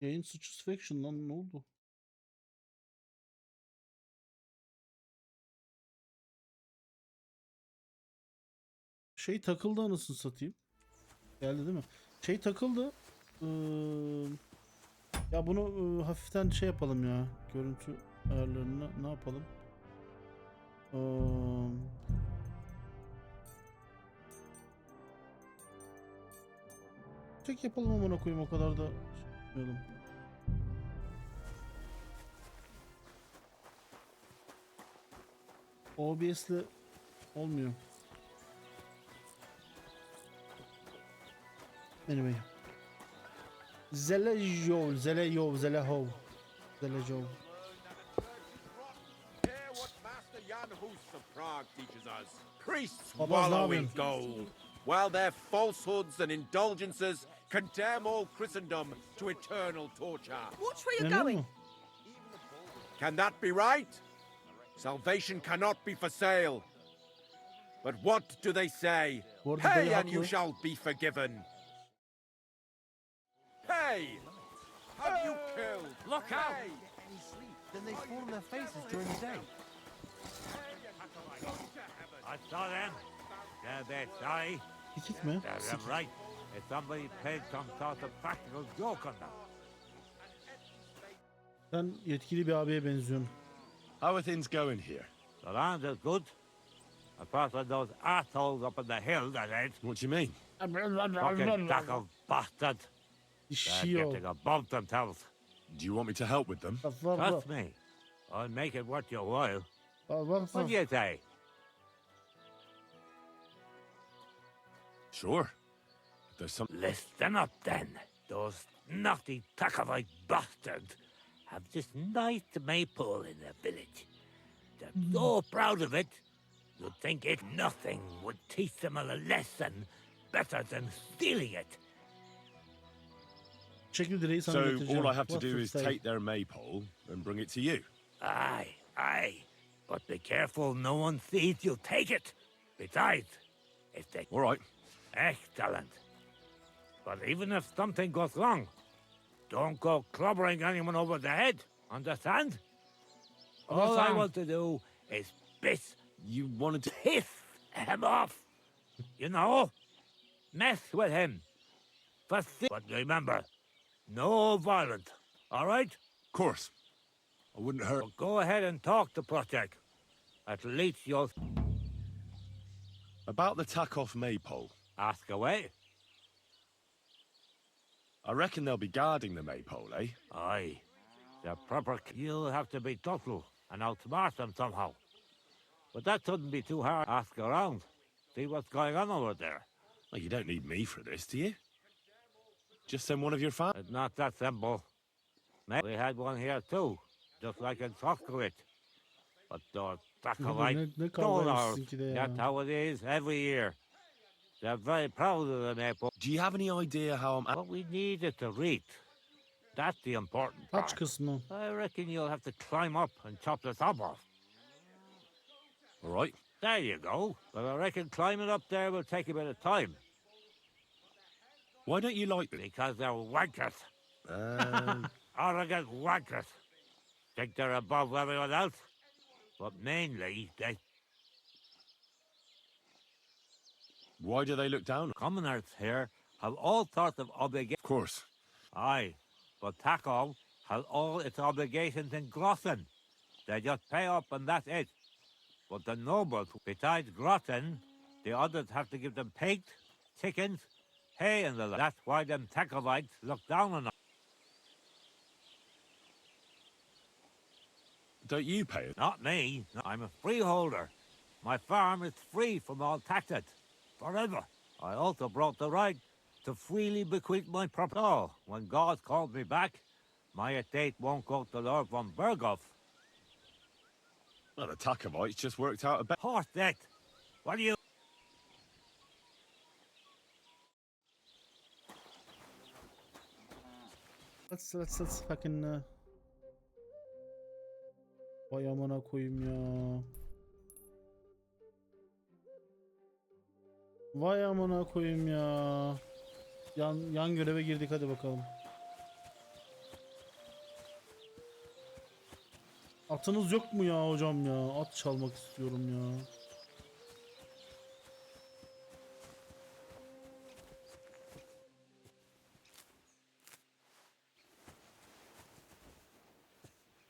Yayın suçüstü faction lan ne oldu? Şey takıldı anasını satayım. Geldi değil mi? Şey takıldı. Ee, ya bunu hafiften şey yapalım ya. Görüntü ayarlarını ne yapalım? Tek yapalım amına koyayım o kadar da şey yapmayalım. OBS'le olmuyor. Anyway. Zelejo, Zelejo, Zeleho. Zelejo. Priests Papaz ne wallow in yapıyorsun? gold, while their falsehoods and indulgences condemn all Christendom to eternal torture. Watch where you're Memnun going. mu? Can that be right? Salvation cannot be for sale. But what do they say? Bu arada Pay dayı and you haklı. shall be forgiven. Pay! Have you killed? Look out! Pay! Then they fall on their faces during the day. I saw them. They're sorry. Sikik mi? They're Sikik. right. If somebody played some sort of practical joke on them. Sen yetkili bir abiye benziyorsun. How are things going here? The land is good. Apart from those assholes up in the hill, that is. What do you mean? Fucking sack of bastard. They're İşiyor. getting above themselves. Do you want me to help with them? Trust me. I'll make it worth your while. What do you say? Sure. If there's some... Listen up then. Those naughty Takovite bastards have this nice maypole in their village. They're so proud of it, you'd think it nothing would teach them a lesson better than stealing it. Çekil direği sana So getireceğim. all I have to What's do the is style? take their maypole and bring it to you. Aye, aye. But be careful no one sees you take it. Besides, if they... All right. Excellent. But even if something goes wrong, don't go clobbering anyone over the head. Understand? All I want to do is You wanted to... piss him off. You know? Mess with him. But remember, no violence. All right? Of course. I wouldn't hurt... Well, go ahead and talk to Project. At least you'll About the tack-off maypole. ask away. I reckon they'll be guarding the maypole, eh? Aye. The proper... You'll have to be subtle and outsmart them somehow. But that shouldn't be too hard. Ask around. See what's going on over there. Well, you don't need me for this, do you? Just send one of your fans. It's not that simple. Mate, we had one here too, just like in Sokolit. But those Takovite ne stole kavga ours. sizinki de ya. That's how it is every year. They're very proud of the maple. Do you have any idea how I'm... What we need is to reach. That's the important Kaç part. kısmı? I reckon you'll have to climb up and chop the top off. All right. There you go. But I reckon climbing up there will take a bit of time, Why don't you like them? because they're wankers. Um, Arrogant wankers. Think they're above everyone else. But mainly, they why do they look down? commoners here have all sorts of obligations. Of course. Aye, but Takov has all its obligations in Grossen. They just pay up and that's it. But the nobles, besides Grossen, the others have to give them pigs, chickens, hay and the like. That's why them Takovites look down on them. Don't you pay it? Not me. No, I'm a freeholder. My farm is free from all taxes. Forever. I also brought the right to freely bequeath my property. Oh, when God called me back, my estate won't go to Lord von Berghoff. Well, the Takovites just worked out a bet. Horse that. What do you... Let's fucking vay amına koyayım ya. Vay amına koyayım ya. Yan göreve girdik hadi bakalım. Atınız yok mu ya hocam ya? At çalmak istiyorum ya.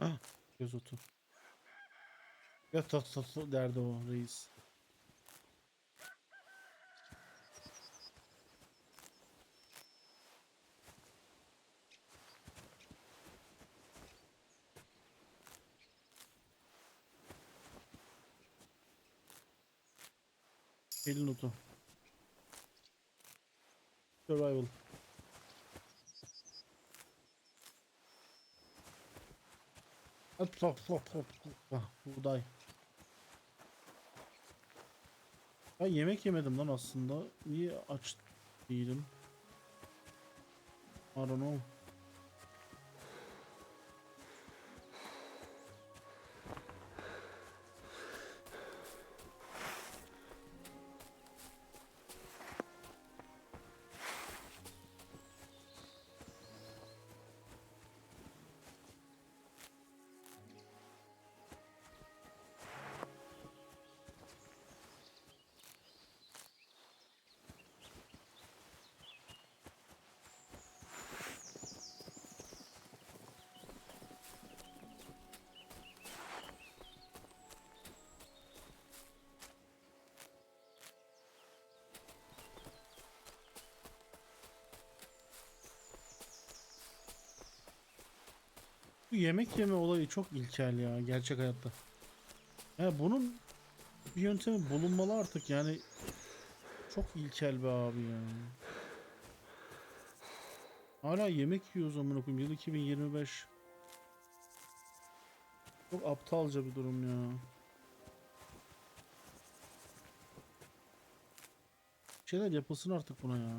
Ah, göz otu. Göt otu derdi o reis. Elin otu. Survival. Hop hop hop hop. Ah, buğday. Ben yemek yemedim lan aslında. Niye aç değilim? I don't know. Bu yemek yeme olayı çok ilkel ya gerçek hayatta. Ya bunun bir yöntemi bulunmalı artık yani. Çok ilkel be abi ya. Hala yemek yiyoruz amına koyayım. Yıl 2025. Çok aptalca bir durum ya. Bir şeyler yapılsın artık buna ya.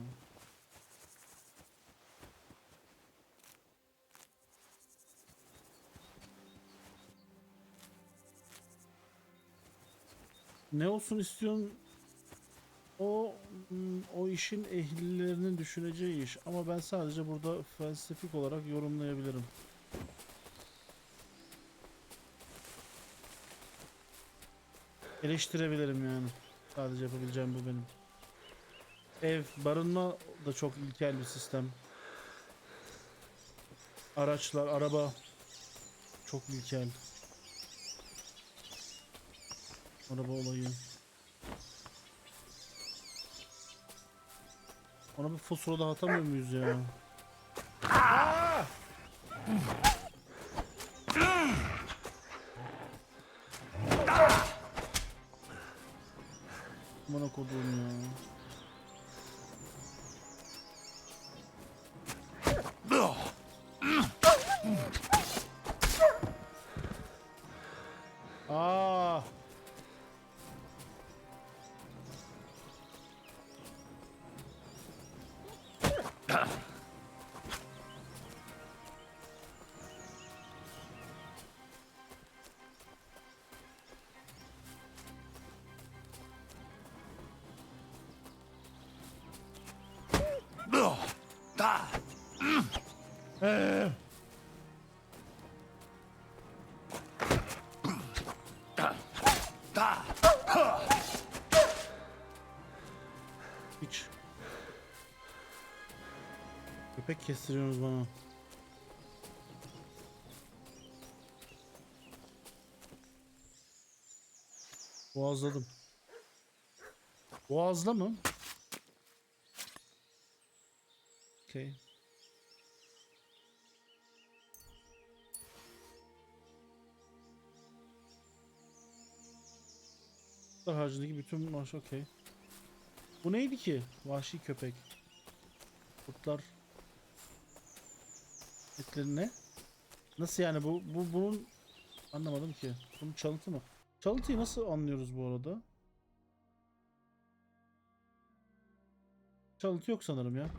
Ne olsun istiyorsun? O işin ehlilerinin düşüneceği iş. Ama ben sadece burada felsefik olarak yorumlayabilirim. Eleştirebilirim yani. Sadece yapabileceğim bu benim. Ev, barınma da çok ilkel bir sistem. Araçlar, araba çok ilkel. Araba olayı. Ona bir fosfor da atamıyor muyuz ya? Bana koduğum ya. Aa! Hiç. Köpek kestiriyorsunuz bana. Boğazladım. Boğazla mı? Okay. Kurtlar harcındaki bütün maaş okey. Bu neydi ki? Vahşi köpek. Kurtlar etleri ne? Nasıl yani bunun anlamadım ki. Bunun çalıntı mı? Çalıntıyı nasıl anlıyoruz bu arada? Çalıntı yok sanırım ya.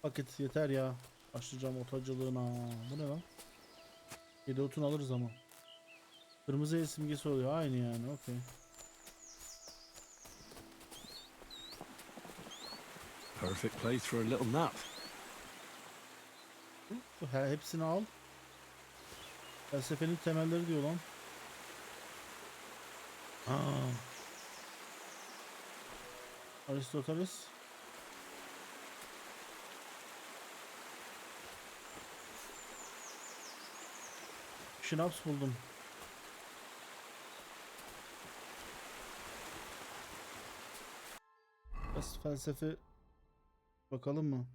Paket yeter ya. Başlayacağım otacılığına. Bu ne lan? 7 otun alırız ama. Kırmızı el simgesi oluyor. Aynı yani. Okey. Perfect place for a little nap. Hepsini al. Felsefenin temelleri diyor lan. Aristoteles. Şınaps buldum. Biraz felsefe bakalım mı?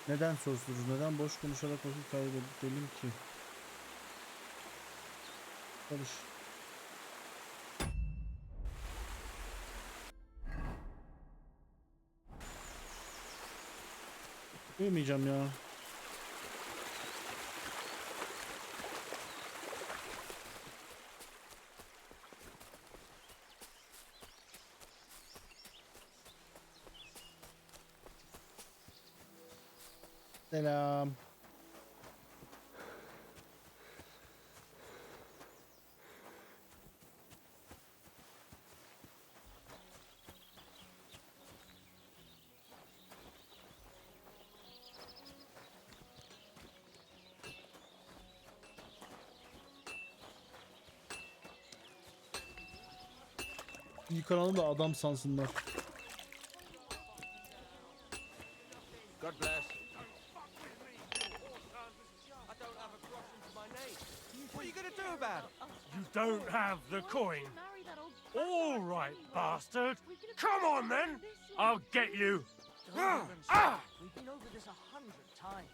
Neden sorusudur? Neden boş konuşarak vakit kaybedelim ki? Çalış. Uyumayacağım ya. Selam. İyi kanalı da adam sansınlar. God bless. What are you gonna do about it? You don't have the coin. All right, bastard. Come on, then. I'll get you. Ah! We've been over this 100 times.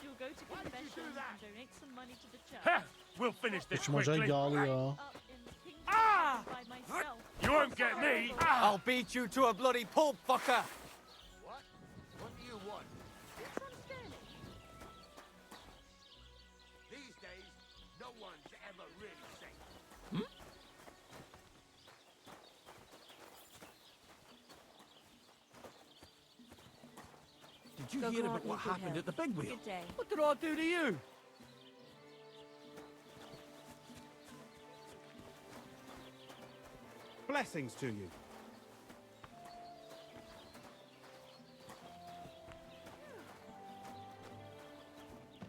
You'll go to confession and donate some money to the church. Heh, we'll finish this Başım acayip quickly. yağlı ya. Up in the kingdom Ah! by myself. You won't get me. Ah! I'll beat you to a bloody pulp, fucker! What? What do you want? It's unfairly. These days, no one's ever really safe. Did you Go hear grant about me what good happened health. at the big wheel? Good day. What did I do to you? Blessings to you.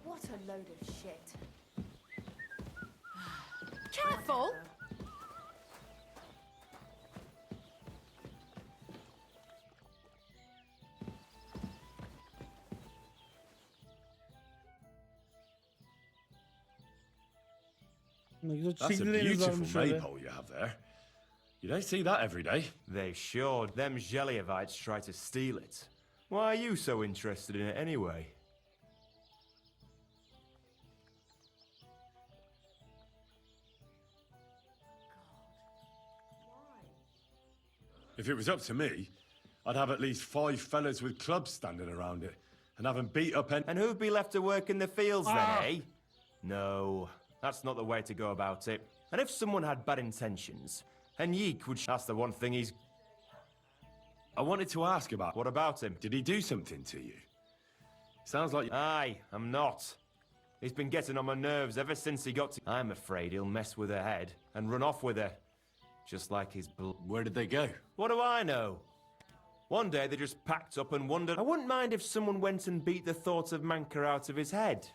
What a load of shit. Careful! Ne güzel That's a çekirdeğiniz beautiful varmış öyle. maypole you have there. You don't see that every day. They sure. Them Zhelyevites try to steal it. Why are you so interested in it anyway? If it was up to me, I'd have at least 5 fellas with clubs standing around it and have them beat up and... And who'd be left to work in the fields then, eh? No, that's not the way to go about it. And if someone had bad intentions, and Yeek would... That's the one thing he's... I wanted to ask about... What about him? Did he do something to you? Sounds like... Aye, I'm not. He's been getting on my nerves ever since he got to... I'm afraid he'll mess with her head and run off with her. Just like his Where did they go? What do I know? One day they just packed up and wandered. I wouldn't mind if someone went and beat the thought of Manka out of his head.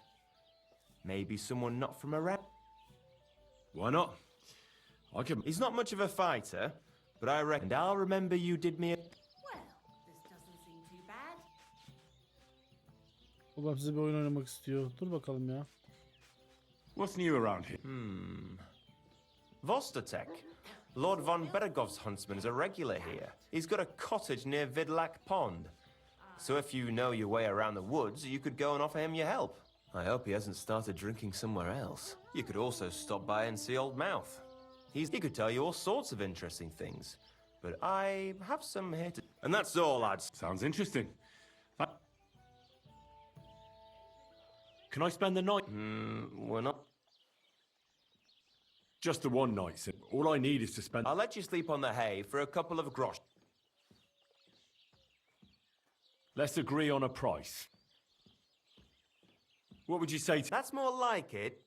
Maybe someone not from around. Why not? I could... He's not much of a fighter, but I reckon. And I'll remember you did me a... Well, this doesn't seem too bad. Babam size bir oyun oynamak istiyor. Dur bakalım ya. What's new around here? Vostotek. Lord von Beregov's huntsman's a regular here. He's got a cottage near Vidlak Pond. So if you know your way around the woods, you could go and offer him your help. I hope he hasn't started drinking somewhere else. You could also stop by and see Old Mouth. He could tell you all sorts of interesting things. But I have some here to... And that's all, lads. Sounds interesting. Can I spend the night? We're not... Just the one night, sir. All I need is to spend... I'll let you sleep on the hay for a couple of grosh. Let's agree on a price. What would you say to... That's more like it.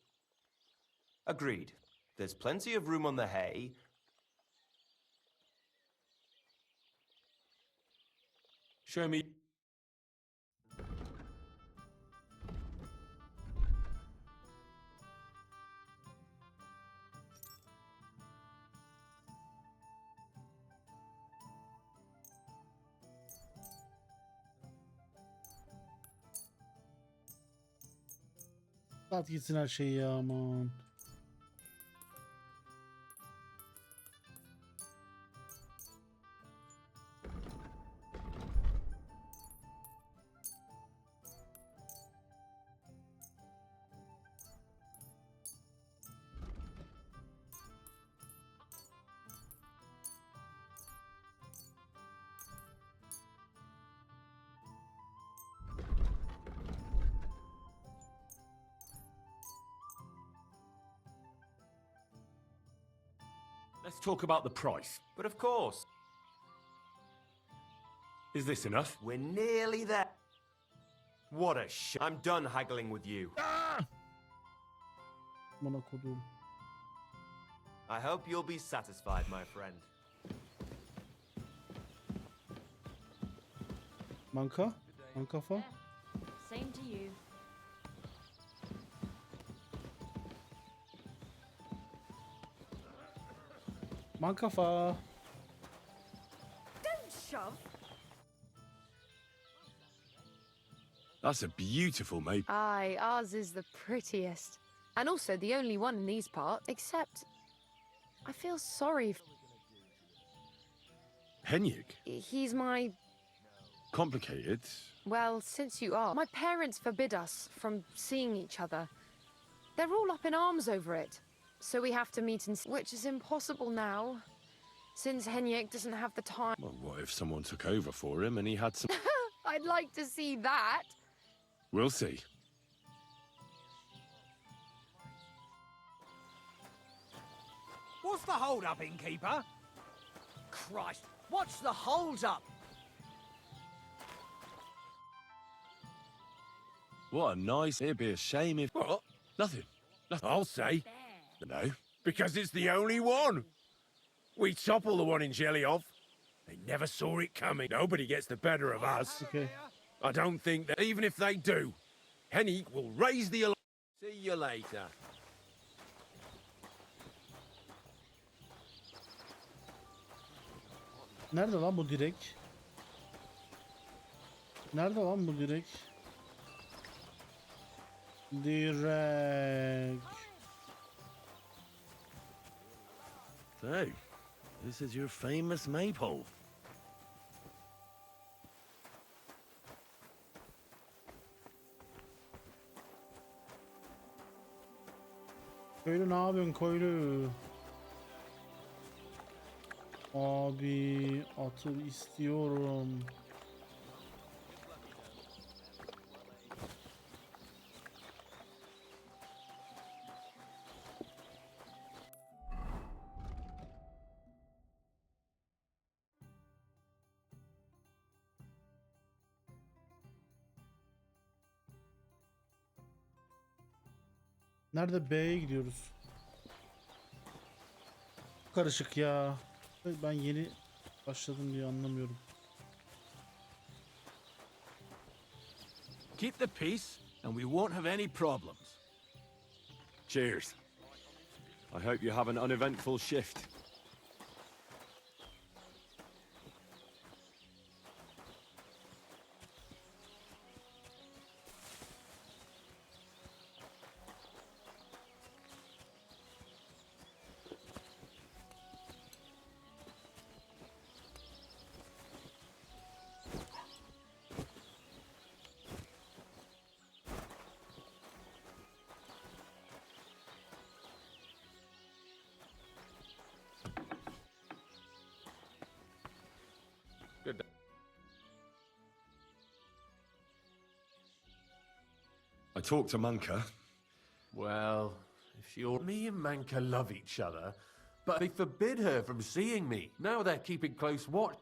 Agreed. There's plenty of room on the hay. Show me... Sat gitsin her şeyi ya aman. Let's talk about the price. But of course, Is this enough? we're nearly there. What a I'm done haggling with you. Bana kodum. I hope you'll be satisfied, my friend. Manka? Mankafa? Same to you. Mankafa. Don't shove. That's a beautiful maple. Aye, ours is the prettiest. And also the only one in these parts, except I feel sorry. Henrik? He's my... Complicated. Well, since you are. My parents forbid us from seeing each other. They're all up in arms over it. So we have to meet and... Which is impossible now. Since Henrik doesn't have the time. Well, what if someone took over for him and he had some... I'd like to see that. We'll see. What's the hold-up, innkeeper? Christ, what's the hold-up? What a nice... It'd be a shame if... What? Nothing. I'll say. No. Because it's the only one. We topple the one in Jellyov. They never saw it coming. Nobody gets the better of us. Okay. I don't think that even if they do, Henrik will raise the alarm. See you later. Nerede lan bu direk? Nerede lan bu direk? Direk. So, this is your famous maypole. Köylü ne yapıyorsun köylü? Abi atı istiyorum. Nerede? B'ye gidiyoruz. Karışık ya. Ben yeni başladım diye anlamıyorum. Keep the peace, and we won't have any problems. Cheers. I hope you have an uneventful shift. Good. I talked to Manka. Well, if she or me and Manka love each other, but they forbid her from seeing me. Now they're keeping close watch.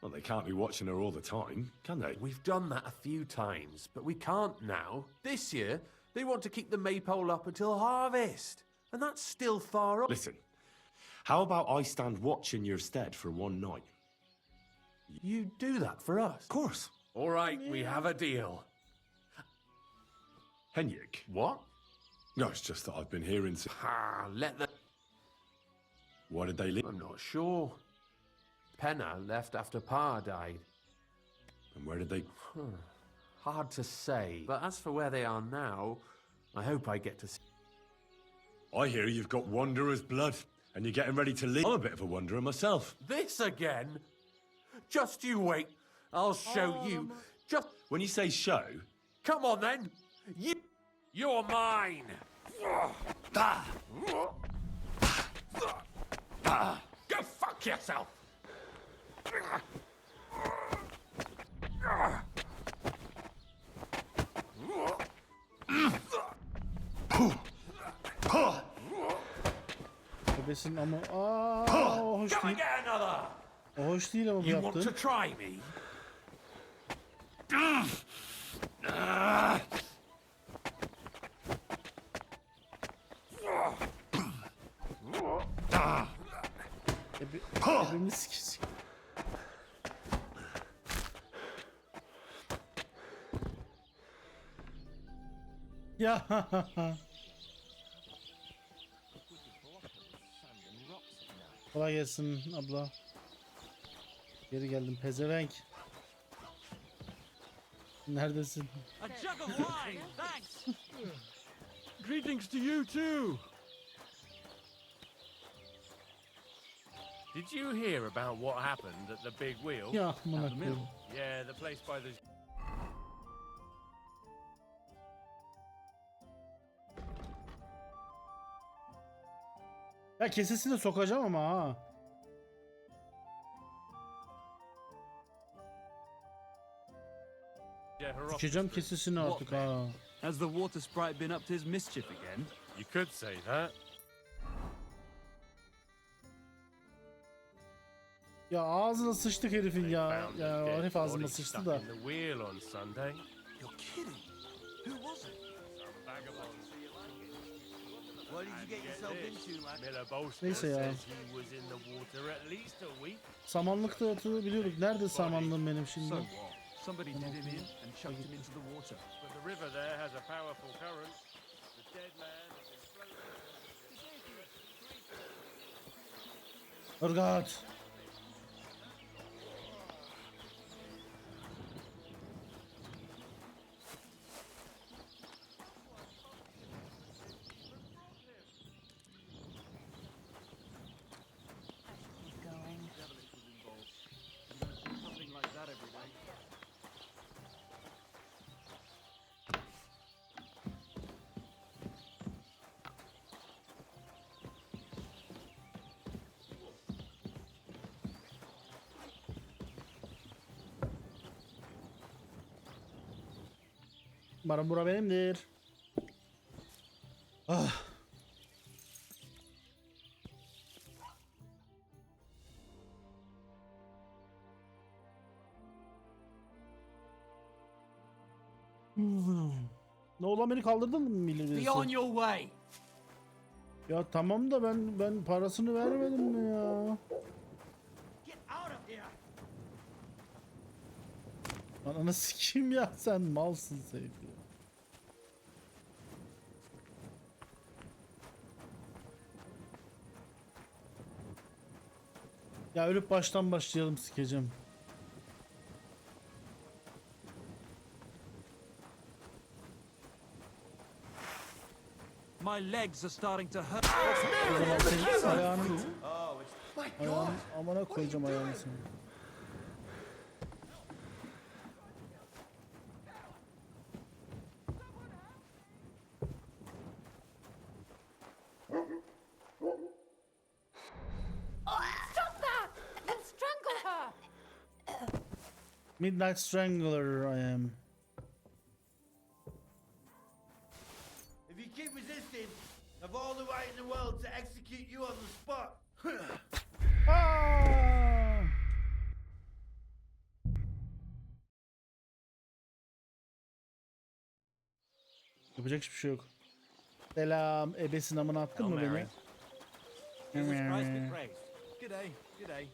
Well, they can't be watching her all the time, can they? We've done that a few times, but we can't now. This year, they want to keep the maypole up until harvest, and that's still far off. Listen, how about I stand watch in your stead for one night? You do that for us? Of course. All right, we have a deal. Henrik? What? No, it's just that I've been hearing... Ah, let them... Why did they leave? I'm not sure. Penna left after Pa died. And where did they... Hard to say, but as for where they are now, I hope I get to see... I hear you've got wanderer's blood, and you're getting ready to leave. I'm a bit of a wanderer myself. This again? Just you wait. I'll show you. Just... When you say show... Come on, then. You're mine. Go fuck yourself. Bebesin ama o hoş Come değil. and get another. O hoş değil ama bu You want to yaptığın. try me? Hepimiz kişi. Ya. Kolay gelsin abla. Geri geldim pezevenk. Neredesin? A jug of wine, thanks. Greetings to you too. Did you hear about what happened at the big wheel? Ya amına koyayım. Yeah, the place by the... Ya kesesini sokacağım ama ha. Sikeceğim kesesini artık ha. Has the water sprite been up to his mischief again? You could say that. Ya ağzına sıçtık herifin ya. Found Ya the dead herif ağzıma body sıçtı stuck da. in the wheel on Sunday. You're kidding. Who was it? Some vagabond. What did you get yourself into, lad? Miller Bolster Neyse ya. says he was in the water at least a week. Samanlıkta yatığı biliyorduk. Nerede samanlığım benim So şimdi? what? Somebody did him in and chucked him into the water. But the river there has a powerful current. The dead man has been floating. Irgat. Something like that every day. Umarım bura benimdir. Ah. Ne olan beni kaldırdın mı Be on birisi? your way. Ya tamam da ben parasını vermedim mi ya? Get out of here. Ananı sikeyim ya, sen malsın Seyfi. Ya ölüp baştan başlayalım, sikeceğim. My legs are starting to hurt. O zaman senin ayağını amına koyacağım ayağını senin. Stop that! And strangle her! Midnight Strangler I am. you keep resisting, I've all the right in the world to execute you on the spot. Aa! Yapacak hiçbir şey yok. Selam. Ebesin amına attın mı beni? Jesus Christ be praised. G'day, g'day.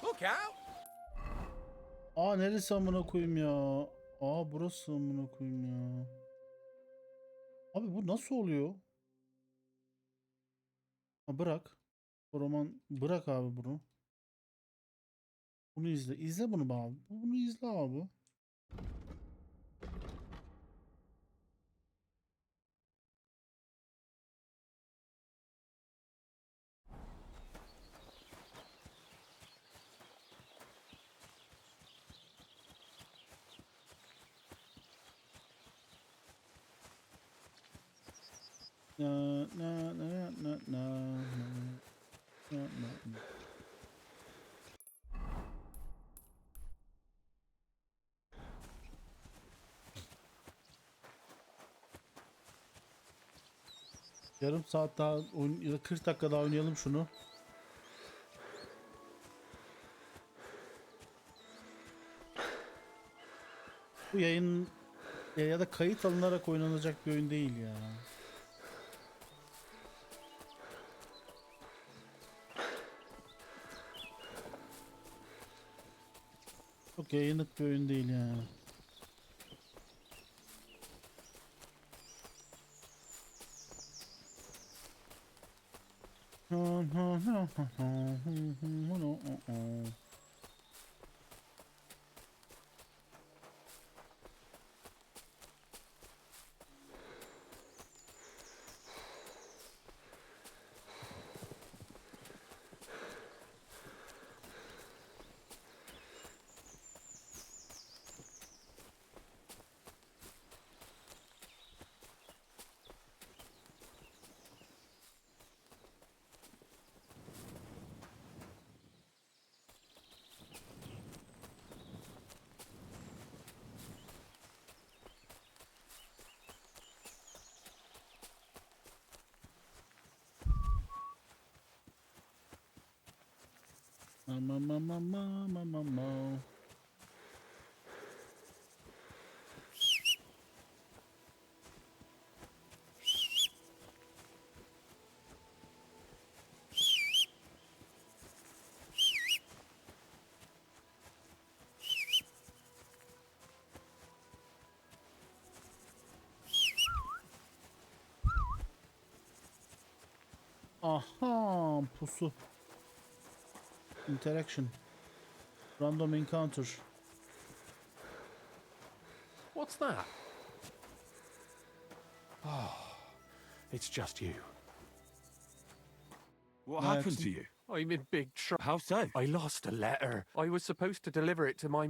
Look out! Aa neresi amına koyayım ya? Aa burası amına koyayım ya. Abi bu nasıl oluyor? Ha, bırak. O roman bırak abi bunu. Bunu izle. İzle bunu be abi. Bunu izle abi. Na na na na na na na. Yarım saat daha ya da 40 dakika daha oynayalım şunu. Bu yayın ya da kayıt alınarak oynanacak bir oyun değil ya. Çok yayınlık bir oyun değil yani. Aha, pusu. Interaction. Random encounter. What's that? Oh, it's just you. What No, happened it's- to you? I'm in big trouble. How so? I lost a letter. I was supposed to deliver it to my...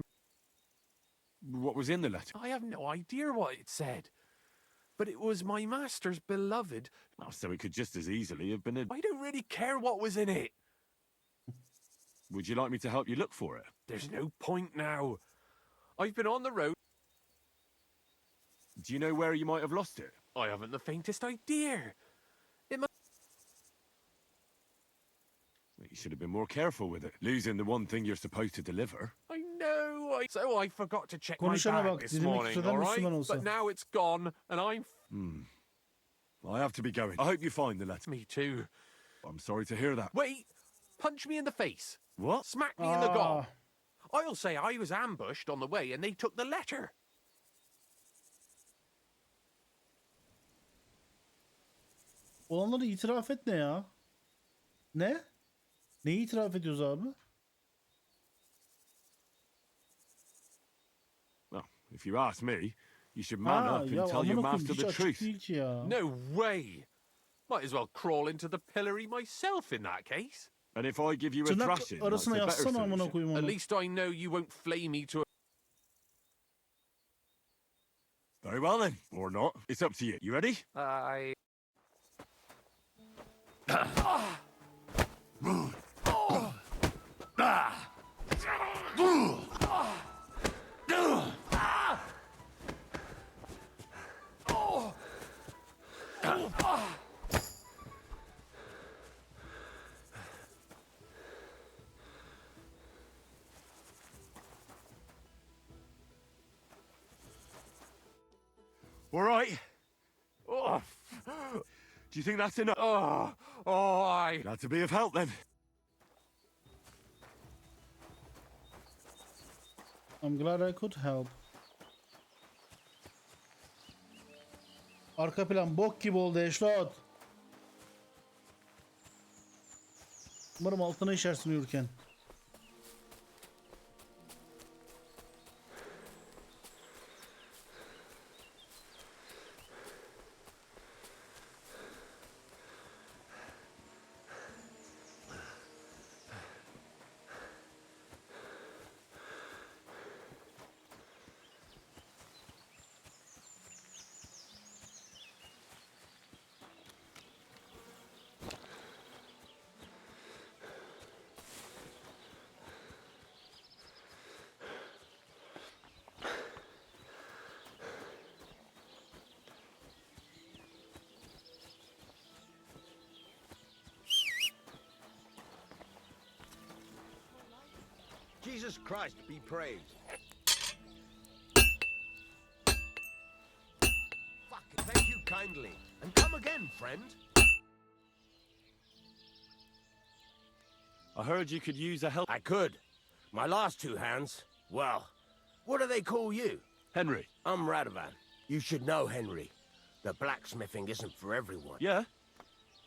What was in the letter? I have no idea what it said. But it was my master's beloved. Oh, so it could just as easily have been a... I don't really care what was in it. Would you like me to help you look for it? There's no point now. I've been on the road. Do you know where you might have lost it? I haven't the faintest idea. You should have been more careful with it. Losing the one thing you're supposed to deliver. I know. So I forgot to check my Konuşana bag bak, this dilimi morning, küfreden all right? Müslüman olsa. But now it's gone, and I'm... I have to be going. I hope you find the letter. Me too. I'm sorry to hear that. Wait! Punch me in the face. What? Smack me in the gob. Aa, I'll say I was ambushed on the way and they took the letter. olanları itiraf et ne ya? Ne? Neyi itiraf ediyoruz abi? Well, if you ask me, you should man Ha, up ya and tell your amına koyayım, master hiç the açık truth. değil ki ya. No way. Might as well crawl into the pillory myself in that case. And if I give you a Tırnak thrashing, that's arasına a better yazsana amına solution. koyayım At onu. least I know you won't flay me to a... Very well then, or not. It's up to you. You ready? I... All right. Oh. Do you think that's enough? Glad to be of help then. I'm glad I could help. Arka plan bok gibi oldu Eşlot. Umarım altına işersin uyurken. Jesus Christ be praised. Fuck it, thank you kindly. And come again, friend. I heard you could use a help. I could. My last two hands, well, what do they call you? Henry. I'm Radovan. You should know, Henry. The blacksmithing isn't for everyone. Yeah?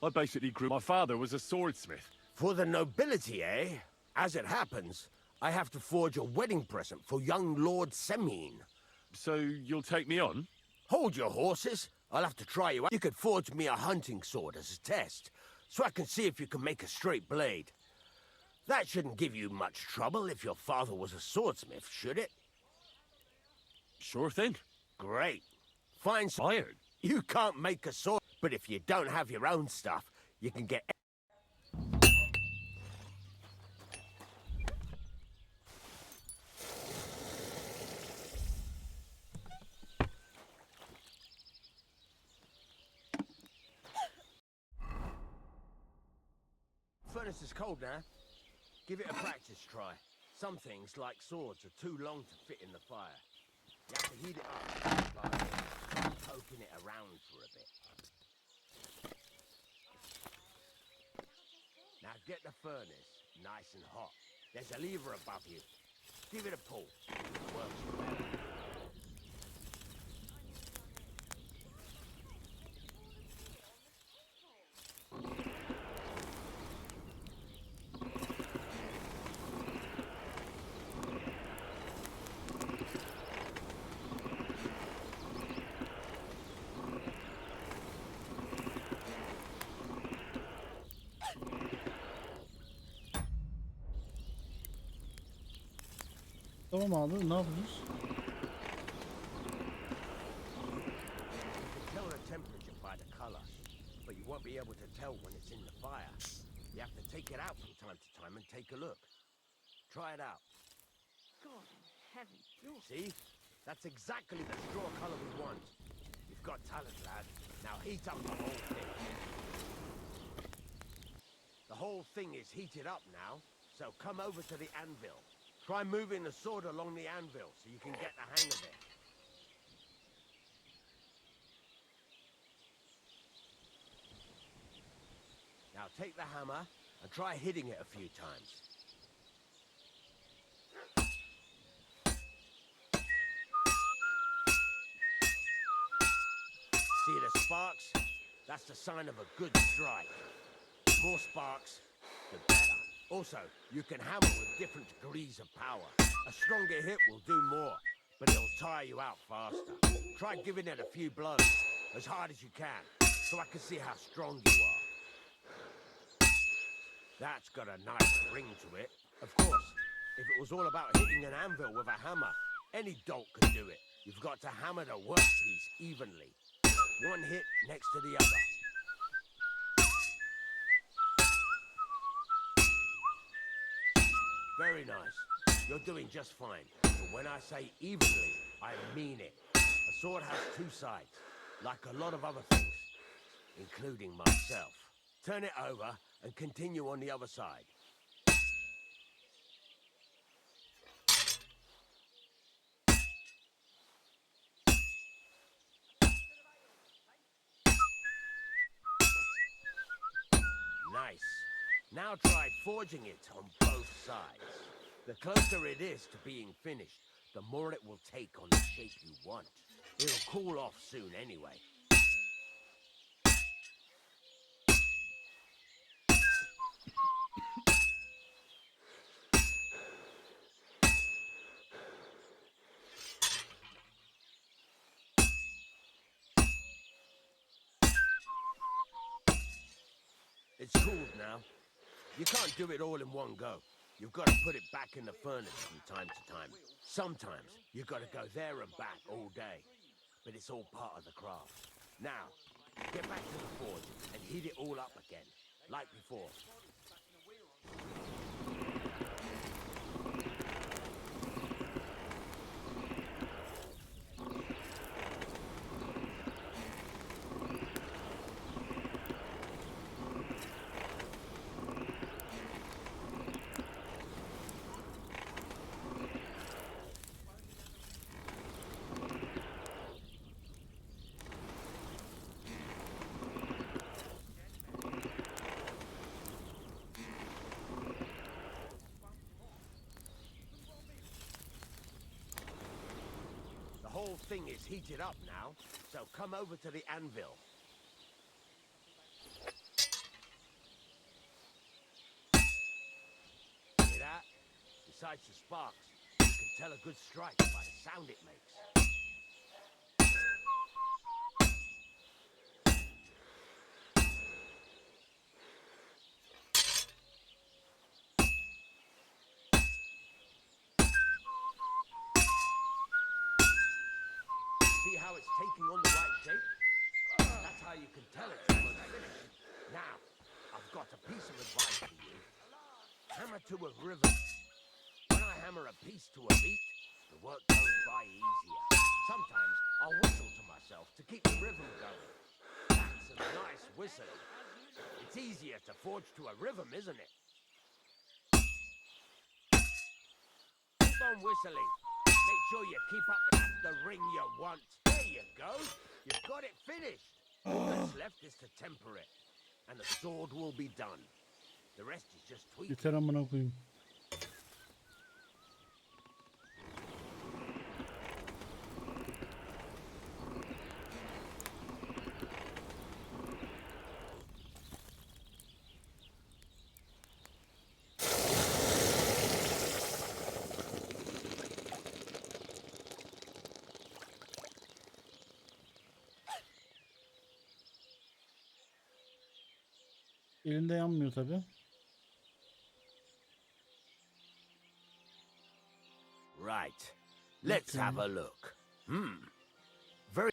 I basically grew... My father was a swordsmith. For the nobility, eh? As it happens, I have to forge a wedding present for young Lord Semine. So you'll take me on? Hold your horses. I'll have to try you out. You could forge me a hunting sword as a test, so I can see if you can make a straight blade. That shouldn't give you much trouble if your father was a swordsmith, should it? Sure thing. Great. Fine Iron. You can't make a sword, but if you don't have your own stuff, you can get... Furnace is cold now. Give it a practice try. Some things, like swords, are too long to fit in the fire. You have to heat it up by poking it around for a bit. Now get the furnace nice and hot. There's a lever above you. Give it a pull. It works better. Tamam abi, ne yapıyoruz? Tell the temperature by the color, but you won't be able to tell when it's in the fire. You have to take it out from time to time and take a look. Try it out. God in heaven. See? That's exactly the straw color we want. You've got talent, lad. Now heat up the whole thing. The whole thing is heated up now, so come over to the anvil. Try moving the sword along the anvil so you can get the hang of it. Now take the hammer and try hitting it a few times. See the sparks? That's the sign of a good strike. More sparks, the better. Also, you can hammer with different degrees of power. A stronger hit will do more, but it'll tire you out faster. Try giving it a few blows, as hard as you can, so I can see how strong you are. That's got a nice ring to it. Of course, if it was all about hitting an anvil with a hammer, any dolt could do it. You've got to hammer the workpiece evenly. One hit next to the other. Very nice. You're doing just fine. But when I say evenly, I mean it. A sword has two sides, like a lot of other things, including myself. Turn it over and continue on the other side. Nice. Now try forging it on both sides. The closer it is to being finished, the more it will take on the shape you want. It'll cool off soon anyway. It's cooled now. You can't do it all in one go. You've got to put it back in the furnace from time to time. Sometimes you've got to go there and back all day. But it's all part of the craft. Now, get back to the forge and heat it all up again, like before. The whole thing is heated up now, so come over to the anvil. Hear that? Besides the sparks, you can tell a good strike by the sound it makes. See how it's taking on the right shape? That's how you can tell it's almost finished. Now, I've got a piece of advice for you. Hammer to a rhythm. When I hammer a piece to a beat, the work goes by easier. Sometimes I'll whistle to myself to keep the rhythm going. That's a nice whistle. It's easier to forge to a rhythm, isn't it? Keep on whistling. Make sure you keep up the ring you want. There you go. You've got it finished. All that's left is to temper it. And the sword will be done. The rest is just tweaking. Yeter amına koyayım. Elinde yanmıyor tabi. Right. Let's have a look.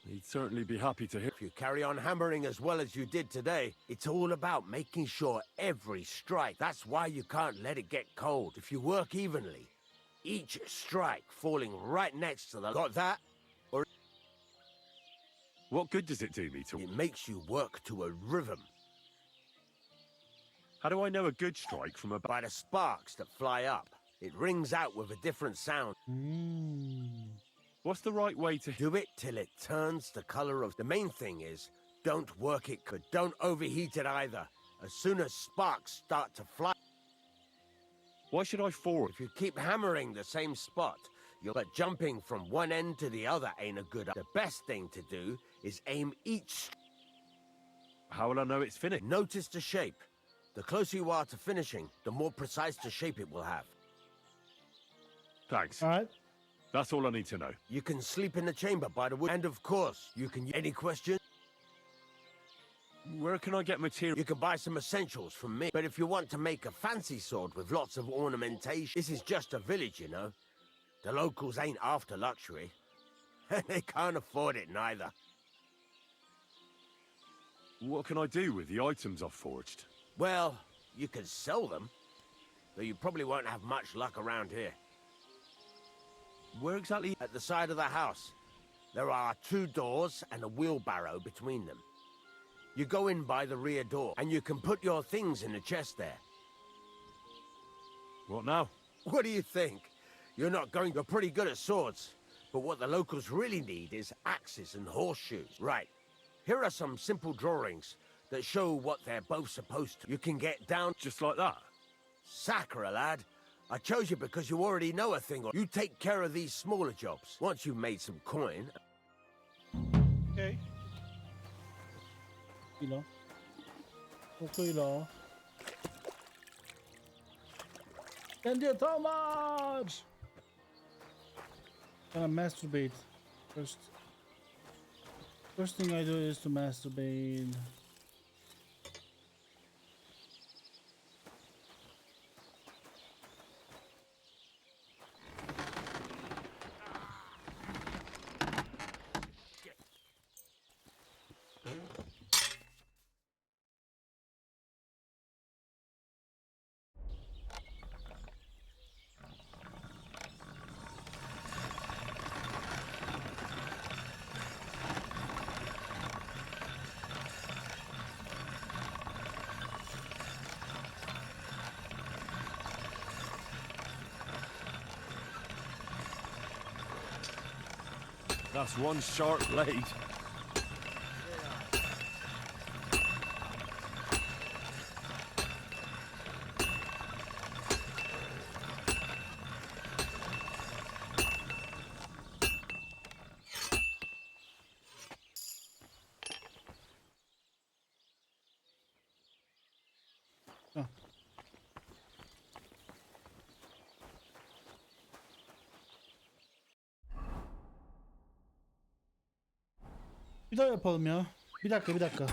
He'd certainly be happy to hear. If you carry on hammering as well as you did today, it's all about making sure every strike. That's why you can't let it get cold. If you work evenly, each strike falling right next to the... Got that? Or What good does it do me to... it makes you work to a rhythm. How do I know a good strike from a... By the sparks that fly up. It rings out with a different sound. What's the right way to... Do it till it turns the color of... The main thing is, don't work it good. Don't overheat it either. As soon as sparks start to fly... Why should I forge? If you keep hammering the same spot, you'll... But jumping from one end to the other ain't a good... The best thing to do is aim each... How will I know it's finished? Notice the shape. The closer you are to finishing, the more precise the shape it will have. Thanks. Alright. That's all I need to know. You can sleep in the chamber by the wood. And of course, you can... Any questions? Where can I get material? You can buy some essentials from me. But if you want to make a fancy sword with lots of ornamentation, this is just a village, you know. The locals ain't after luxury. They can't afford it neither. What can I do with the items I've forged? Well, you can sell them. though you probably won't have much luck around here. Where exactly? At the side of the house, there are 2 doors and a wheelbarrow between them. You go in by the rear door, and you can put your things in the chest there. What now? What do you think? You're pretty good at swords, but what the locals really need is axes and horseshoes. Right. Here are some simple drawings that show what they're both supposed to. You can get down Just like that? Sacre, lad. I chose you because you already know a thing. You take care of these smaller jobs. Once you've made some coin. Okay. İla. Okuyla. Kendi yatağım var. Gonna masturbate. First thing I do is to masturbate. That's one sharp blade. Bir daha yapalım ya. Bir dakika.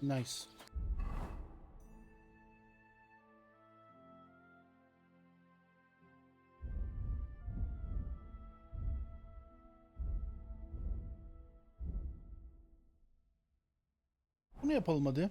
Nice. Bunu yapalım hadi.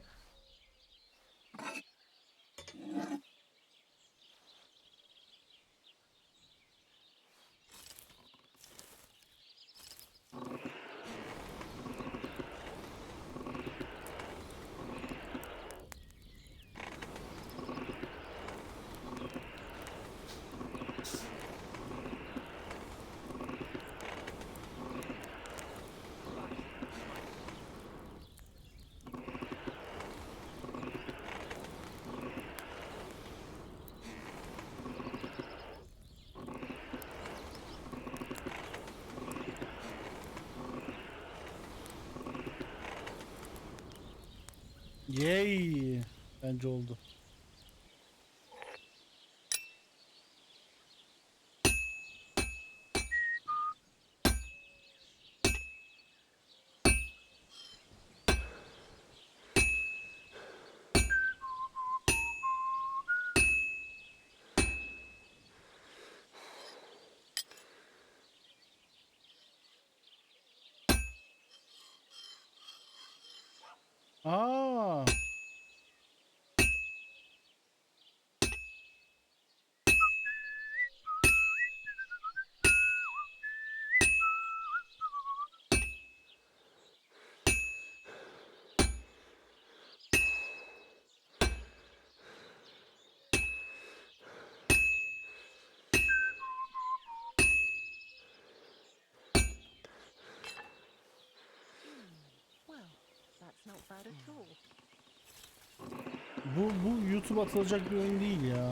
Yay! Bence oldu. Aa! Bu YouTube atılacak bir oyun değil ya.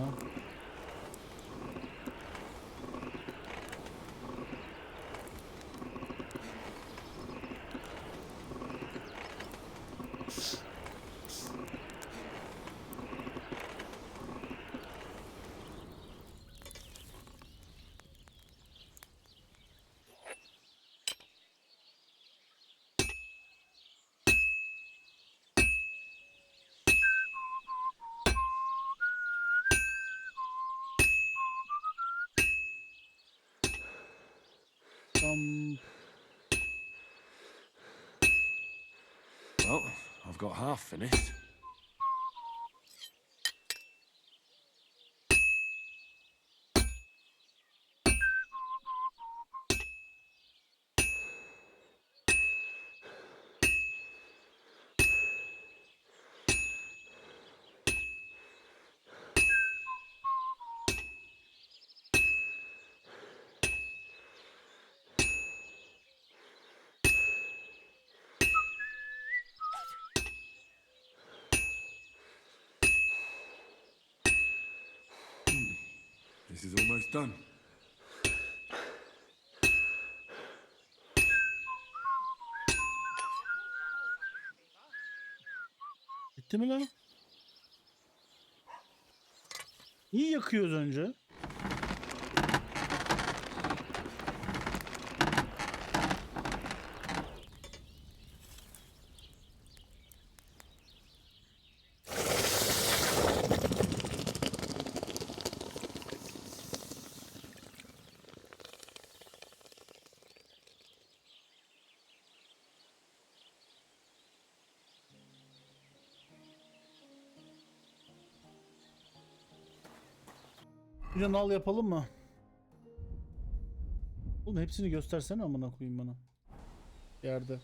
Well, I've got half finished. This is almost done. Bitti mi lan? İyi yakıyoruz önce. Bir de nal yapalım mı? Oğlum hepsini göstersene amına koyayım bana. Yerde.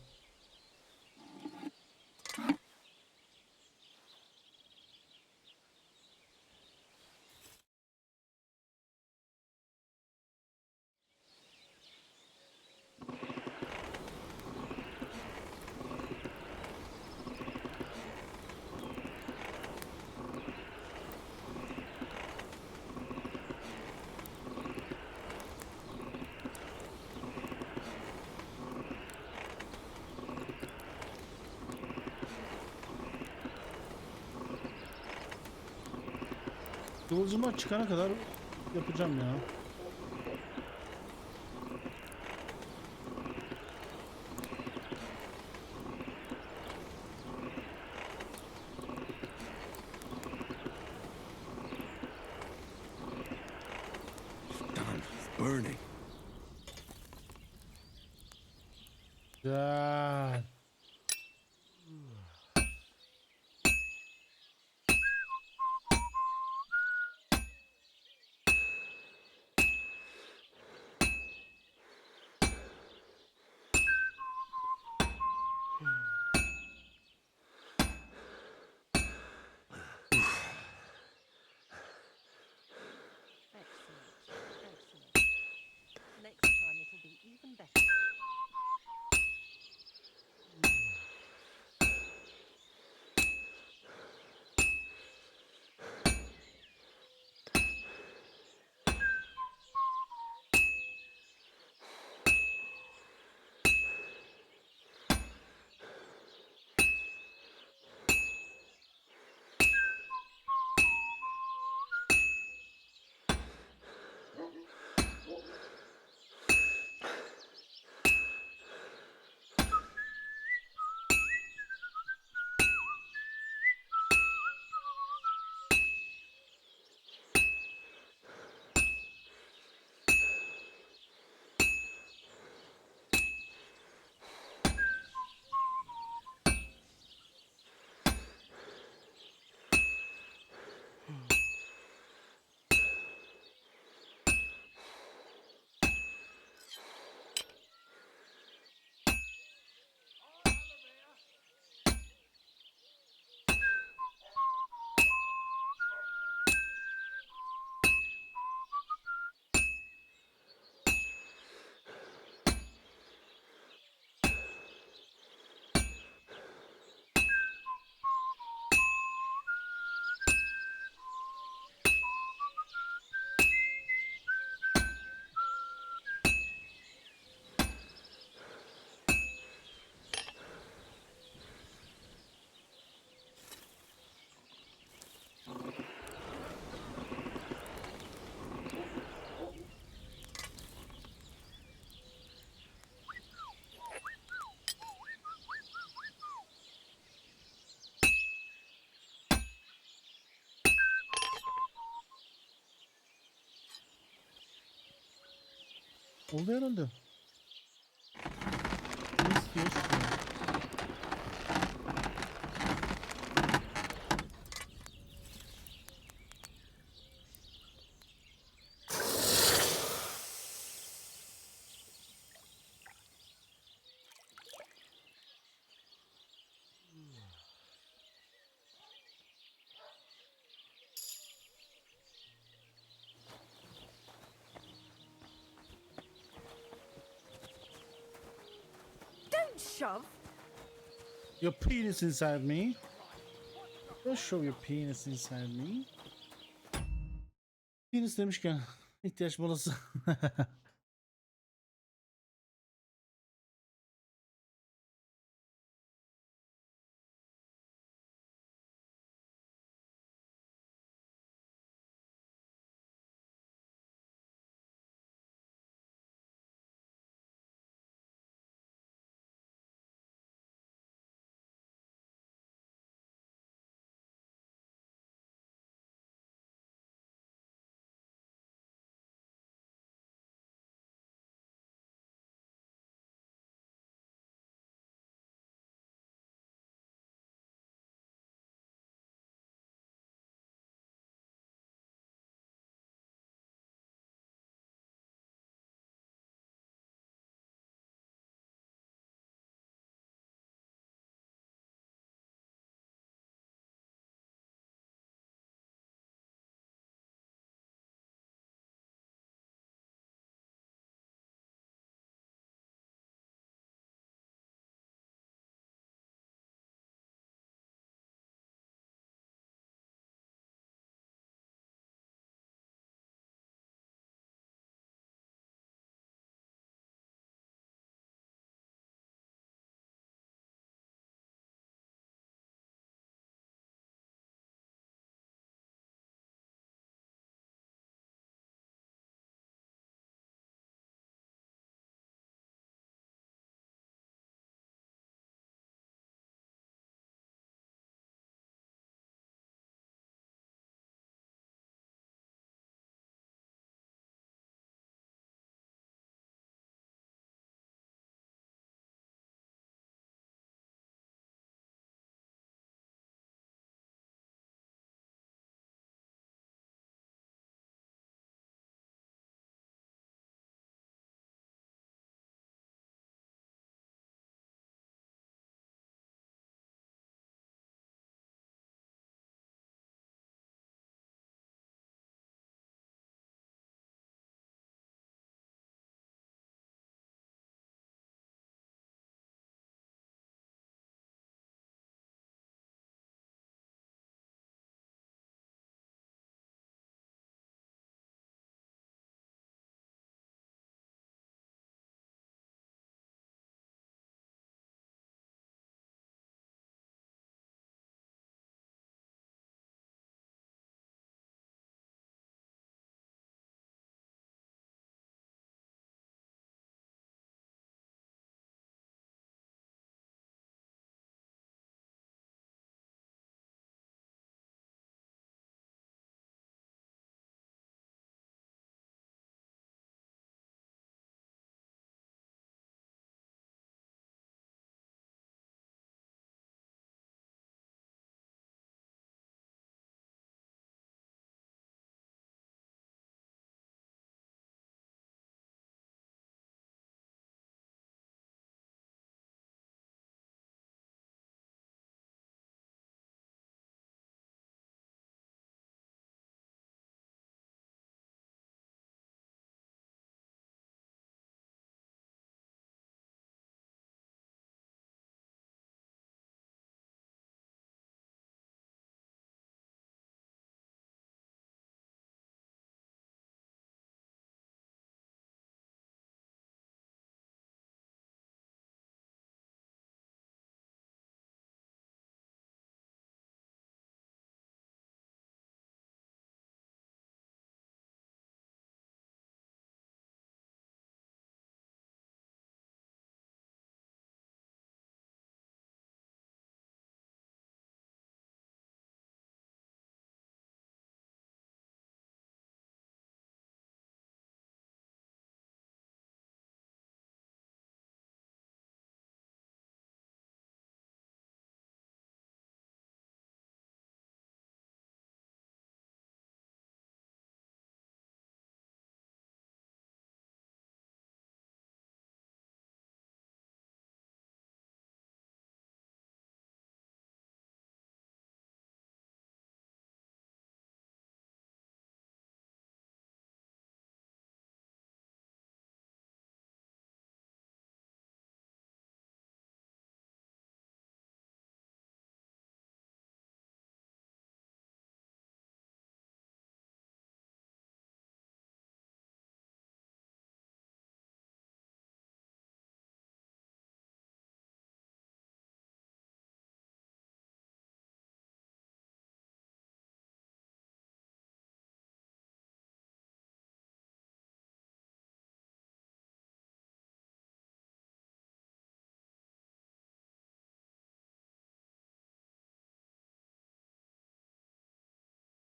Kıvılcımlar çıkana kadar yapacağım ya. Damn, it's burning. Güzel. Next time it'll be even better. Oldu herhalde. shove. Your penis inside me. Don't show your penis inside me. Penis demişken ihtiyaç molası.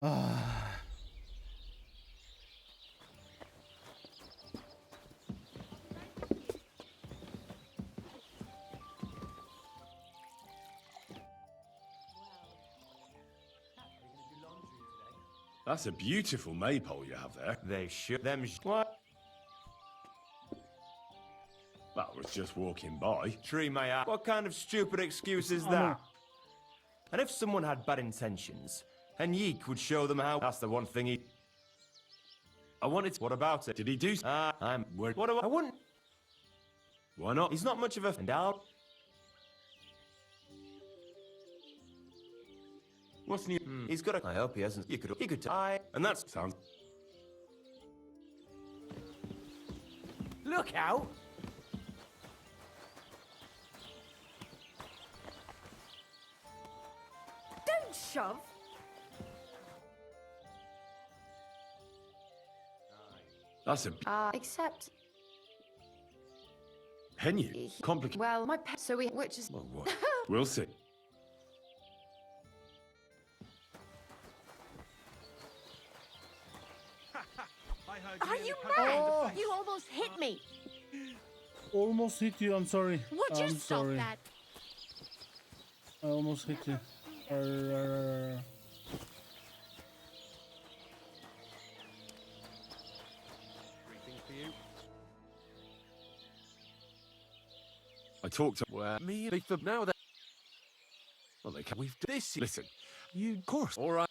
Ah. That's a beautiful maypole you have there. They should. What? Well, I was just walking by. Tree may I. What kind of stupid excuse is that? And if someone had bad intentions, Henrik would show them how. That's the one thing he. I wanted. What about it? Did he do? I'm. What do I wouldn't. Why not? He's not much of a. And out. What's new? He's got a. I hope he hasn't. You could. He could die. And that's. Sounds. Look out! Don't shove. That's a. Except, Henry. Complicated. well, my pet. So we, which is. Well, what? We'll see. Are you mad? You almost hit me. Almost hit you. I'm sorry. Would you I'm stop sorry. that? I almost hit you. I talked to. Well, me and for now that. Well, they can. We've this. Listen. You, of course. All right.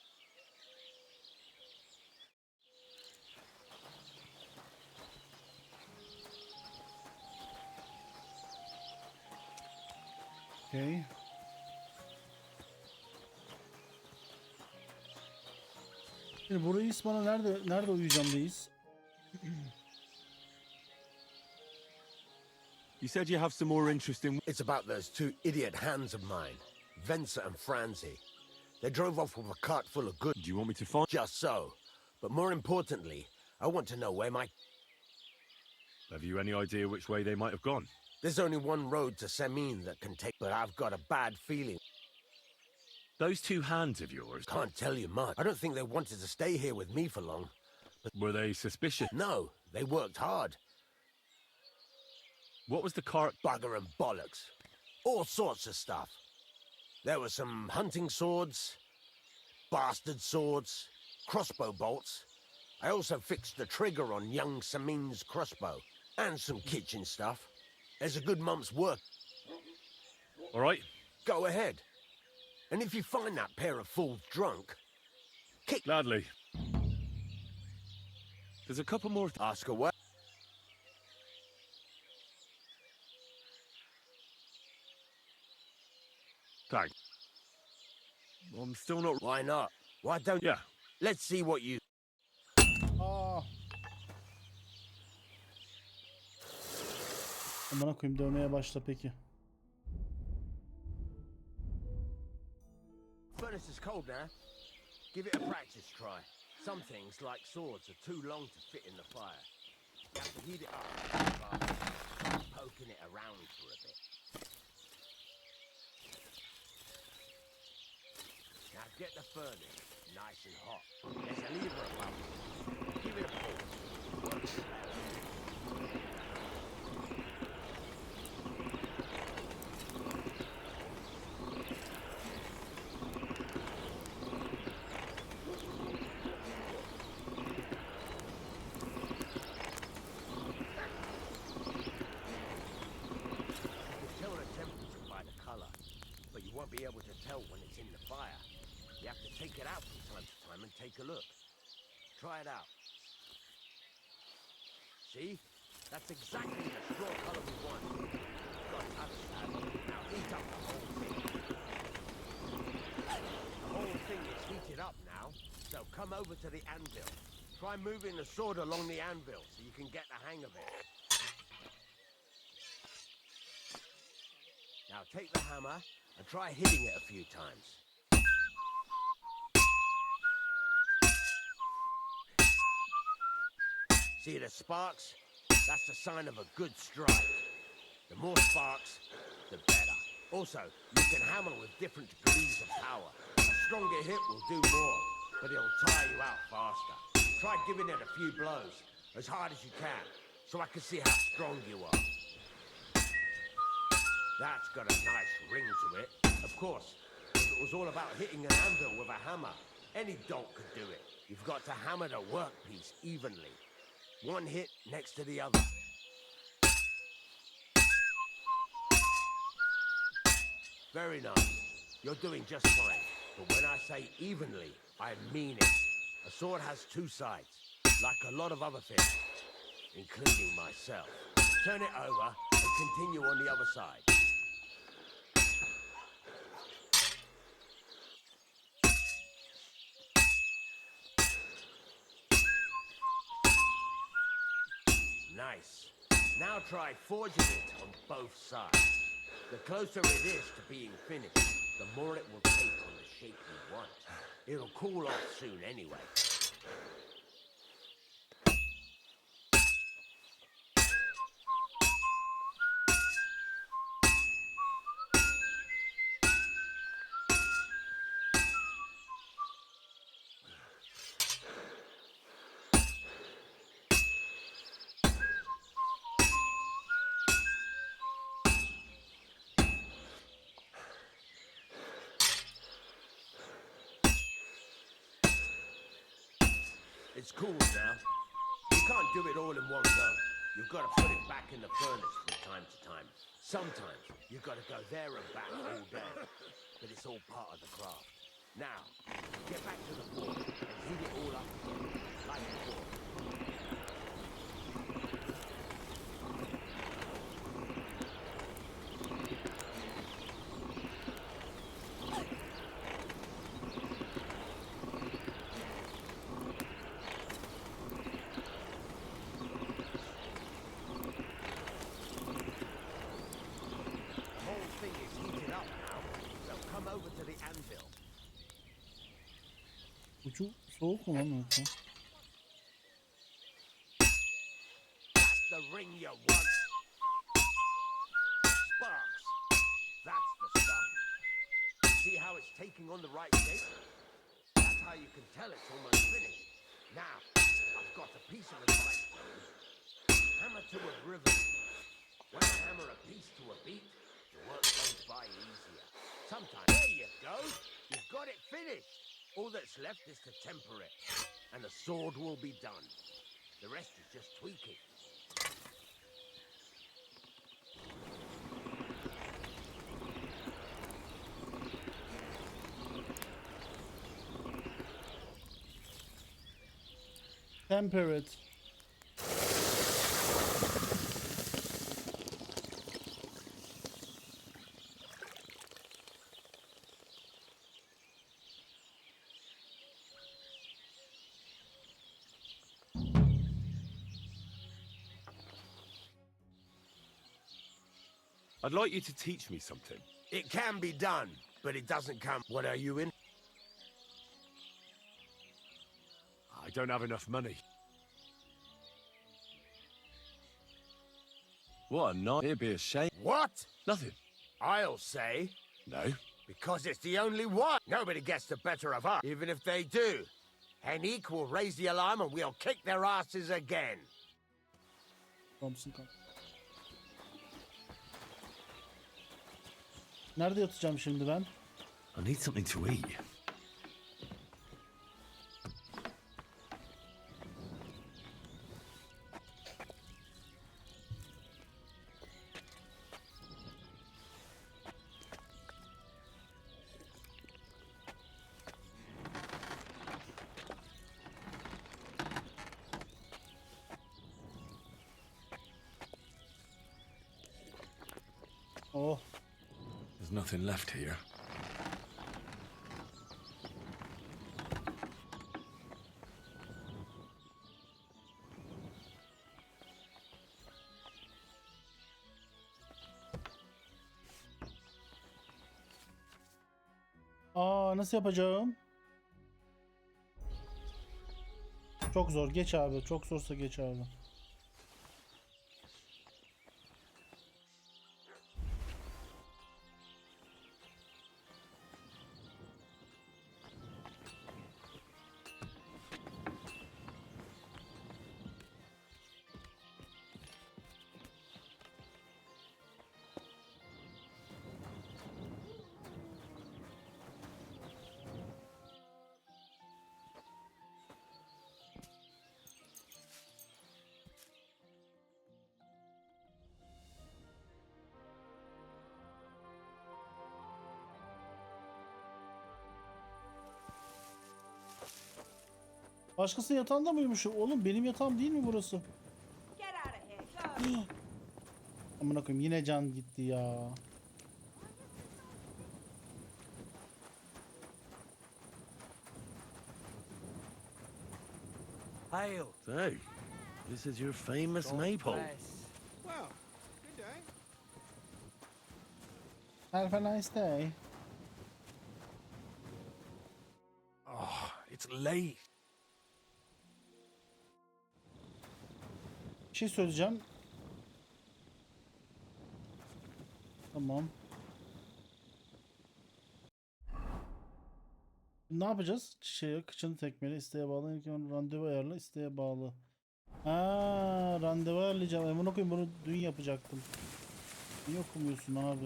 Okay. Şimdi burayı bana nerede uyuyacağım deyiz? You said you have some more interesting. It's about those two idiot hands of mine, Venser and Franzi. They drove off with a cart full of goods. Do you want me to find? Just so. But more importantly, I want to know where my... Have you any idea which way they might have gone? There's only one road to Semin that can take, but I've got a bad feeling. Those two hands of yours. Can't tell you much. I don't think they wanted to stay here with me for long. But Were they suspicious? no, they worked hard. What was the cart? Bugger and bollocks. All sorts of stuff. There were some hunting swords, bastard swords, crossbow bolts. I also fixed the trigger on young Samin's crossbow. And some kitchen stuff. There's a good month's work. All right. Go ahead. And if you find that pair of fools drunk, kick... Gladly. There's a couple more. Ask away. Thanks. I'm still not. Why not? Why don't... Yeah. Let's see what you... Aa. Amına koyayım, dövmeye başla peki. Furnace is cold now. Give it a practice try. Some things, like swords, are too long to fit in the fire. You have to heat it up, poking it around for a bit. Now get the furnace nice and hot. There's a lever above it. Give it a pull. Be able to tell when it's in the fire. You have to take it out from time to time and take a look. Try it out. See? That's exactly the straw color we want. Got understand. Now heat up the whole thing. The whole thing is heated up now, so come over to the anvil. Try moving the sword along the anvil so you can get the hang of it. Now take the hammer and try hitting it a few times. See the sparks? That's the sign of a good strike. The more sparks, the better. Also, you can hammer with different degrees of power. A stronger hit will do more, but it'll tire you out faster. Try giving it a few blows, as hard as you can, so I can see how strong you are. That's got a nice ring to it. Of course, if it was all about hitting an anvil with a hammer, any dolt could do it. You've got to hammer the workpiece evenly. One hit next to the other. Very nice. You're doing just fine. But when I say evenly, I mean it. A sword has two sides, like a lot of other things, including myself. Turn it over and continue on the other side. Nice. Now try forging it on both sides. The closer it is to being finished, the more it will take on the shape you want. It'll cool off soon anyway. It's cool now. You can't do it all in one go. You've got to put it back in the furnace from time to time. Sometimes you've got to go there and back all day. But it's all part of the craft. Now, get back to the board and heat it all up again, like before. Ucu soğuk mu lan yoksa? That's the ring you want. Sparks. That's the stuff. See how it's taking on the right shape? That's how you can tell it's almost finished. Now, I've got a piece of advice for you. Hammer to a rhythm. When I hammer a piece to a beat, the work goes by easier. Sometimes, there you go. You've got it finished. All that's left is to temper it, and the sword will be done. The rest is just tweaking. Temper it. I'd like you to teach me something. It can be done, but it doesn't come. What are you in? I don't have enough money. What a night. It'd be a shame. What? Nothing. I'll say. No. Because it's the only one. Nobody gets the better of us, even if they do. Henrik will raise the alarm and we'll kick their asses again. Thompson kal. Nerede yatacağım şimdi ben? I need something to eat. Oh. There's nothing left here. Aa, nasıl yapacağım? Çok zor. Geç abi. Çok zorsa geç abi. Başkasının yatağında mı uyumuşum? Oğlum benim yatağım değil mi burası? Get out of here. Go. Amına koyayım yine can gitti ya. Hail. So, this is your famous maypole. Well, good day. Have a nice day. Oh, it's late. Bir şey söyleyeceğim. Tamam. Ne yapacağız? Kıçını tekmeli, isteğe bağlı. Randevu ayarla, isteğe bağlı. Ha, randevu ayarlayacağım. Emin okuyayım bunu dün yapacaktım. Niye okumuyorsun abi?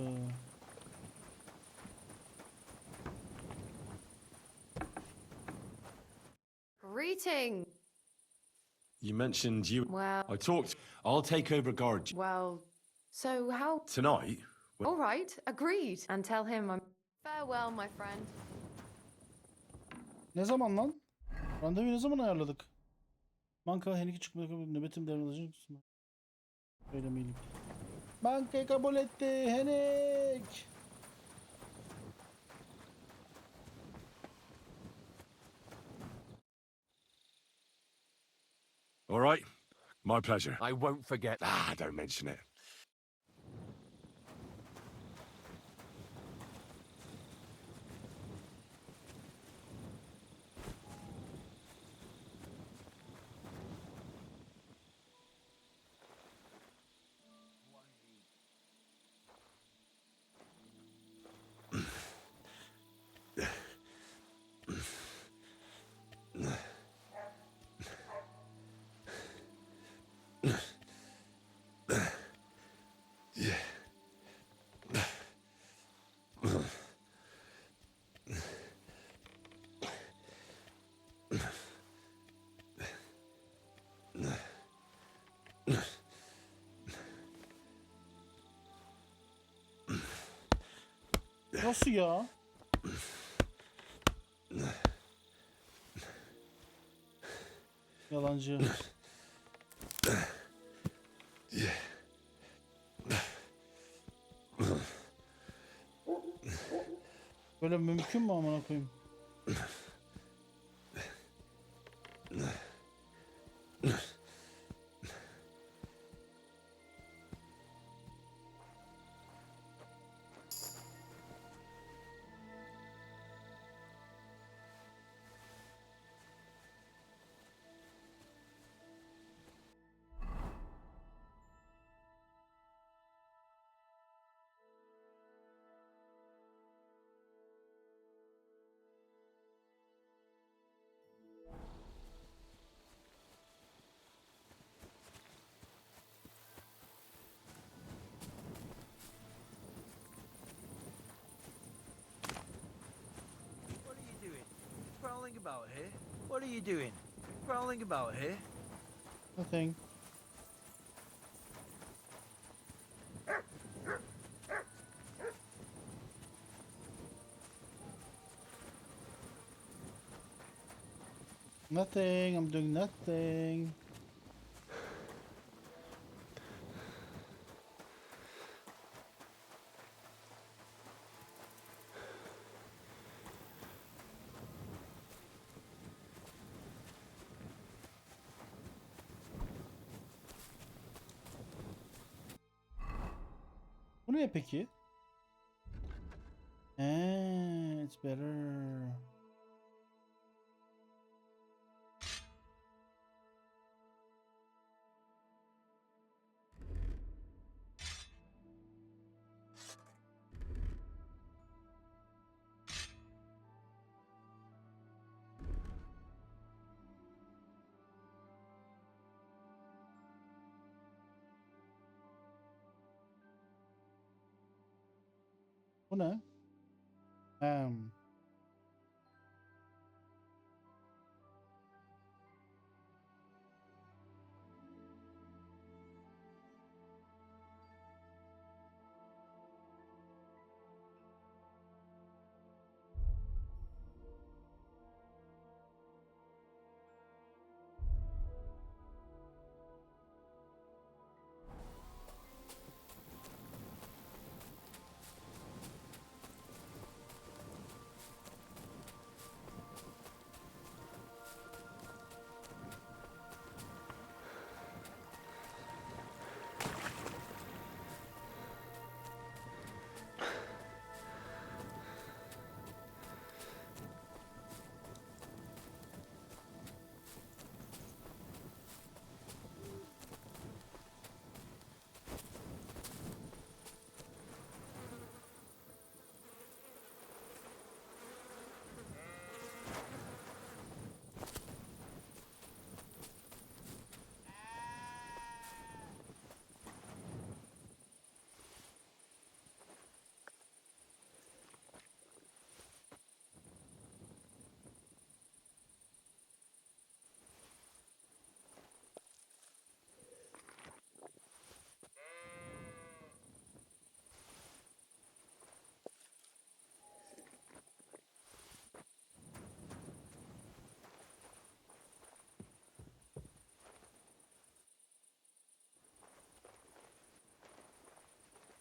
Greeting. You mentioned you. Well, I talked. I'll take over guard well, so how? tonight. All right, agreed. And tell him I'm... Farewell, my friend. Ne zaman lan? Randevuyu ne zaman ayarladık? Banka henüz çıkmadı. Nöbetim devralacak mısın? Öyle miyim? Bankayı kabul etti. Henek. All right. My pleasure. I won't forget. Don't mention it. Nasıl ya? Yalancı. Böyle mümkün mü amına koyayım? What are you doing? Crawling about here? What are you doing? Crawling about here? Nothing. Nothing. I'm doing nothing. Bu ne peki? It's better. Bu ne?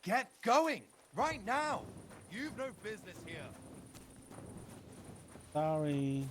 Get going! Right now! You've no business here. Sorry.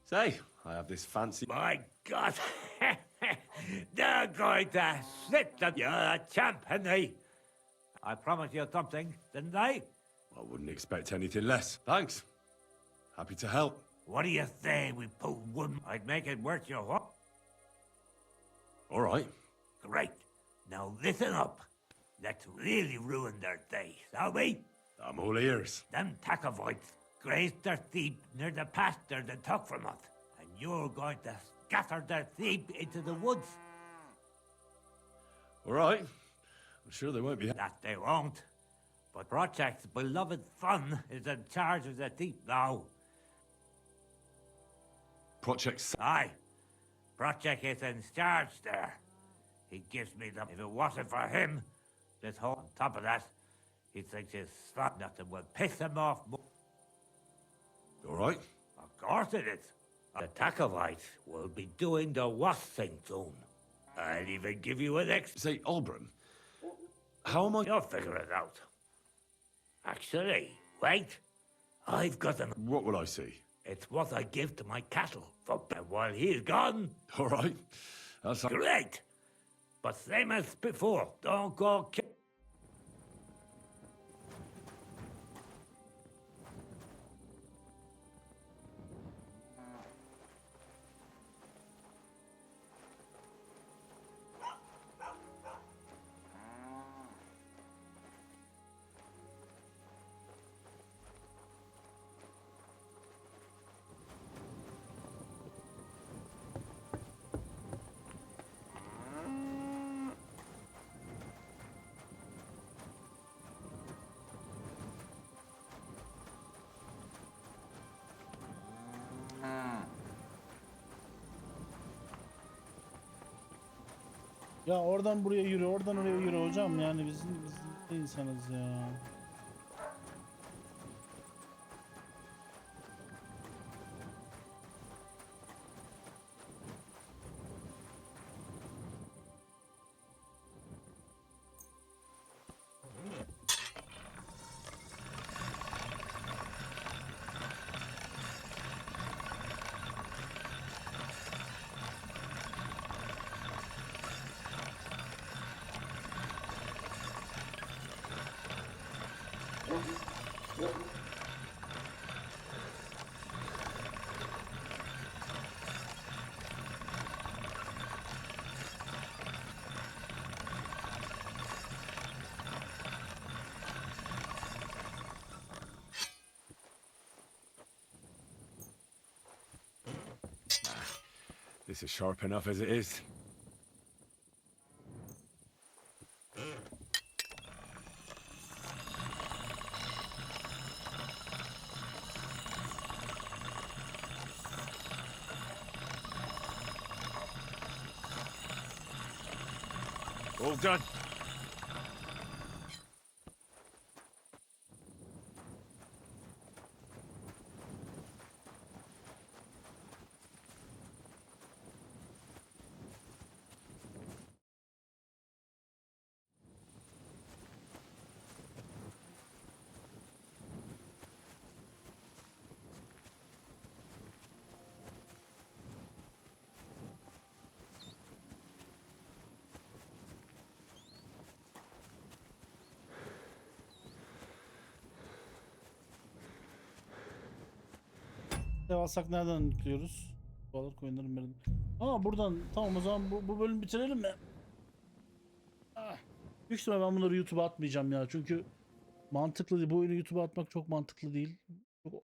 Say, I have this fancy... My God! They're going to slit them. You're a champ, Henry. I promised you something, didn't I? I wouldn't expect anything less. Thanks. Happy to help. What do you say we put one? I'd make it worth your while. All right. Great. Now listen up. Let's really ruin their day, shall we? I'm all ears. Them Takovites grazed their sheep near the pasture they took from us, and you're going to scatter their sheep into the woods. All right. I'm sure they won't be... That they won't. But Project's beloved son is in charge of the sheep now. Project... Aye. Project is in charge there. He gives me them. If it wasn't for him, this whole... On top of that, he thinks his son nothing will piss him off more. All right. Of course it is. The Takovites will be doing the worst thing soon. I'll even give you an ex... Say, Albram, how am I... You'll figure it out. Actually, wait. I've got an... What will I see? It's what I give to my cattle. And while he's gone... All right. That's... Great. But same as before, don't go... Ya oradan buraya yürü, oradan oraya yürü hocam. Yani biz ne insanız ya. This is sharp enough as it is. All done. Alsak nereden yüklüyoruz? Balık oyunları benim. Aa buradan tamam o zaman bu bölümü bitirelim mi? Ah. Büyük ihtimalle ben bunları YouTube'a atmayacağım ya çünkü mantıklı değil. Bu oyunu YouTube'a atmak çok mantıklı değil. Çok